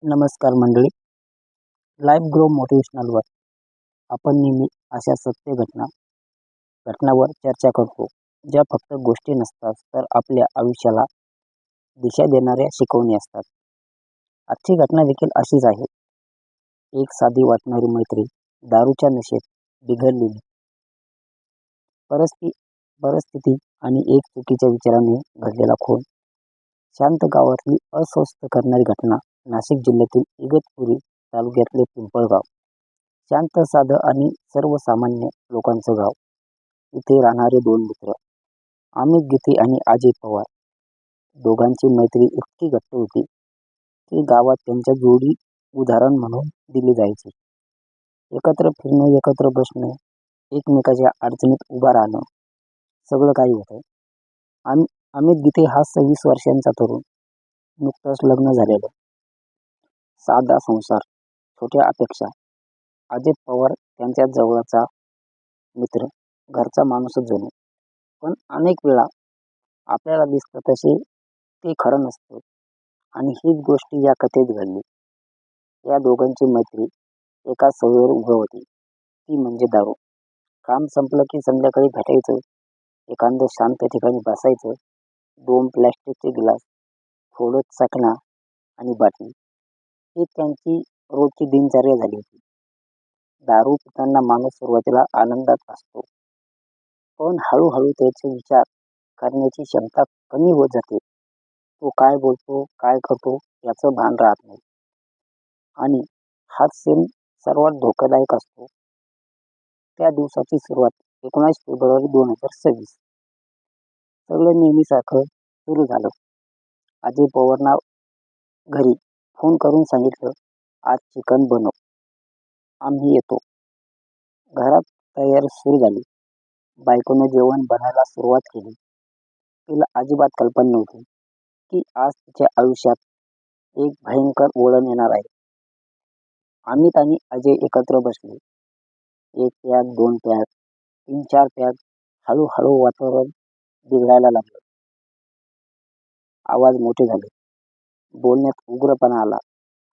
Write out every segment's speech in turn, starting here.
नमस्कार मंडळी. Life grow मोटिवेशनलवर आपण नेहमी अशा सत्य घटनावर चर्चा करतो, ज्या फक्त गोष्टी नसतात तर आपल्या आयुष्याला दिशा देणाऱ्या शिकवणी असतात. आजची घटना देखील अशीच आहे. एक साधी वाटणारी मैत्री दारूच्या नशेत बिघडलेली परिस्थिती आणि एक चुकीच्या विचाराने घडलेला खून. शांत गावातली अस्वस्थ करणारी घटना. नाशिक जिल्ह्यातील इगतपुरी तालुक्यातले पिंपळगाव. शांत, साधं आणि सर्वसामान्य लोकांचं गाव. इथे राहणारे दोन मित्र, अमित गीते आणि अजय पवार. दोघांची मैत्री इतकी घट्ट होती की गावात त्यांच्या जोडी उदाहरण म्हणून दिली जायची. एकत्र फिरणं, एकत्र बसणं, एकमेकाच्या अडचणीत उभा राहणं, सगळं काही होतं. अमित गीते हा 26 वर्षांचा तरुण, नुकतंच लग्न झालेलं. साधा संसार, छोट्या अपेक्षा. अजय पवार त्यांच्या जवळचा मित्र, घरचा माणूसच जणू. पण अनेक वेळा आपल्याला दिसतं तसे ते खरं नसतं. आणि हीच गोष्ट या कथेत घडली. या दोघांची मैत्री एका सवयीवर उभं होती, ती म्हणजे दारू. काम संपलं की संध्याकाळी भेटायचं, एखादं शांत ठिकाणी बसायचं, 2 प्लॅस्टिकचे गिलास, थोडं चकना आणि बाटली. ही त्यांची रोजची दिनचर्या झाली होती. दारू पिताना माणूस सुरुवातीला आनंदात असतो, पण हळूहळू त्याचे विचार करण्याची क्षमता कमी होत जाते. तो काय बोलतो, काय करतो याचं भान राहत नाही. आणि हाच सेम सर्वात धोकादायक असतो. त्या दिवसाची सुरुवात 19 फेब्रुवारी 2026. सगळं नेहमीसारखं सुरू झालं. अजय पवारना घरी फोन करून सांगितलं, आज चिकन बनव, आम्ही येतो. घरात तयारी सुरू झाली. बायकोनं जेवण बनायला सुरुवात केली. तिला अजिबात कल्पना नव्हती की आज तिच्या आयुष्यात एक भयंकर वळण येणार आहे. अमित आणि अजय एकत्र बसले. 1 पॅक, 2 पॅक, 3-4 पॅक. हळूहळू वातावरण बिघडायला लागलं. आवाज मोठे झाले, बोलण्यात उग्रपणा आला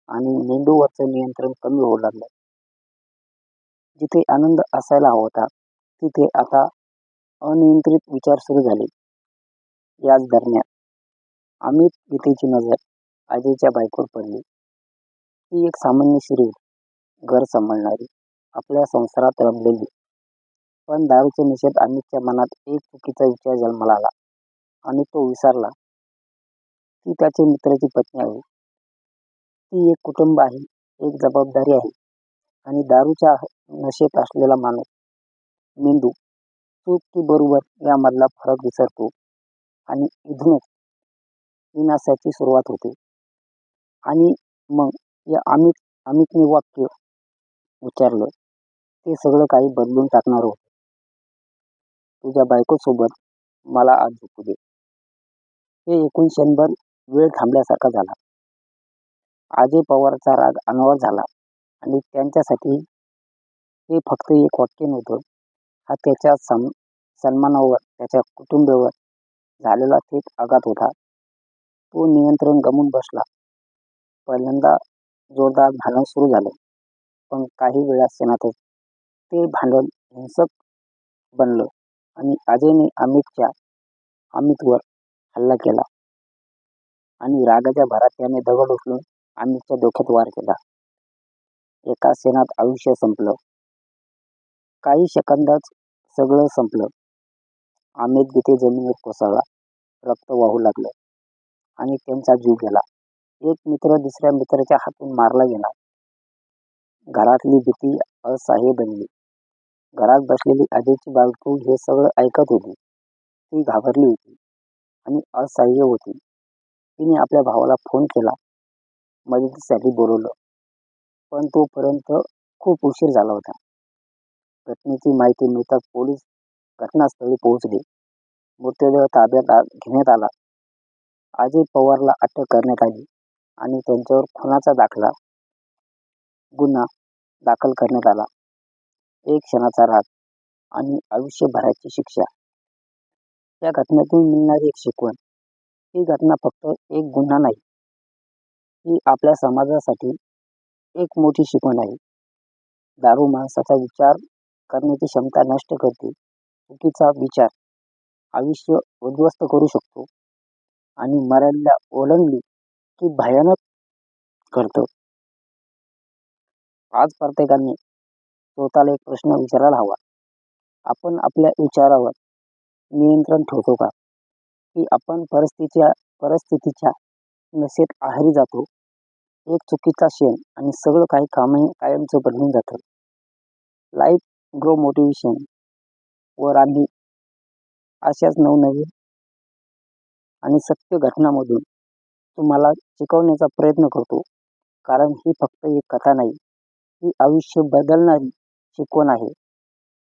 आणि मेंदूवरचं नियंत्रण कमी होऊ लागलं. जिथे आनंद असायला हवा होता, तिथे आता अनियंत्रित विचार सुरू झाले. याच दरम्यान अमित गीतेची नजर अजयच्या बायकोवर पडली. ती एक सामान्य स्त्री होती, घर सांभाळणारी, आपल्या संसारात रमलेली. पण दारूच्या निषेध अमितच्या मनात एक चुकीचा विचार जन्माला आला आणि तो विसरला ती त्याच्या मित्राची पत्नी आहे. ती एक कुटुंब आहे, एक जबाबदारी आहे. आणि दारूच्या नशेत असलेला माणूस, मेंदू, चूक की बरोबर यामधला फरक विसरतो आणि इथूनच विनाशाची सुरुवात होते. आणि मग या अमितने वाक्य उच्चारलं, ते सगळं काही बदलून टाकणार होतं. तुझ्या बायकोसोबत मला आज झोपू दे. हे ऐकून क्षणभर वेळ थांबल्यासारखा झाला. अजय पवारचा राग अनावर झाला आणि त्यांच्यासाठी हे फक्त एक वाक्य नव्हतं. हा त्याच्या सन्मानावर, त्याच्या कुटुंबावर झालेला थेट आघात होता. तो नियंत्रण गमावून बसला. पहिल्यांदा जोरदार भांडण सुरू झालं, पण काही वेळा क्षणातच ते भांडण हिंसक बनलं आणि अजयने अमितवर हल्ला केला आणि रागाच्या भरात त्याने दगड उचलून अमितच्या डोक्यात वार केला. एका क्षणात आयुष्य संपलं. काही सेकंदात सगळं संपलं. अमित गीते जमिनीवर कोसळला, रक्त वाहू लागलं आणि त्यांचा जीव गेला. एक मित्र दुसऱ्या मित्राच्या हातून मारला गेला. घरातली भीती असह्य बनली. घरात बसलेली अजयची बायको हे सगळं ऐकत होती. ती घाबरली होती आणि असहाय्य होती. तिने आपल्या भावाला फोन केला, मदतीसाठी बोलवलं, पण तोपर्यंत खूप उशीर झाला होता. घटनेची माहिती मिळताच पोलीस घटनास्थळी पोहोचले. मृतदेह ताब्यात घेण्यात आला. अजय पवारला अटक करण्यात आली आणि त्यांच्यावर खुनाचा गुन्हा दाखल करण्यात आला. एक क्षणाचा राग आणि आयुष्यभराची शिक्षा. या घटनेतून मिळणारी एक शिकवण. ही घटना फक्त एक गुन्हा नाही, ही आपल्या समाजासाठी एक मोठी शिकवण आहे. दारू माणसाचा विचार करण्याची क्षमता नष्ट करते. चुकीचा विचार आयुष्य उद्ध्वस्त करू शकतो आणि मर्यादा ओलांडली की भयानक करतो. आज प्रत्येकाने स्वतःला एक प्रश्न विचारायला हवा. आपण आपल्या विचारावर नियंत्रण ठेवतो का? की आपण परिस्थितीच्या नशेत आहारी जातो. एक चुकीचा क्षण आणि सगळं काही कायमचं बदलून जातं. लाईफ ग्रो मोटिवेशन वर आम्ही अशाच नवनवीन आणि सत्य घटनांमधून तुम्हाला शिकवण्याचा प्रयत्न करतो. कारण ही फक्त एक कथा नाही, ही आयुष्य बदलणारी शिकवण आहे.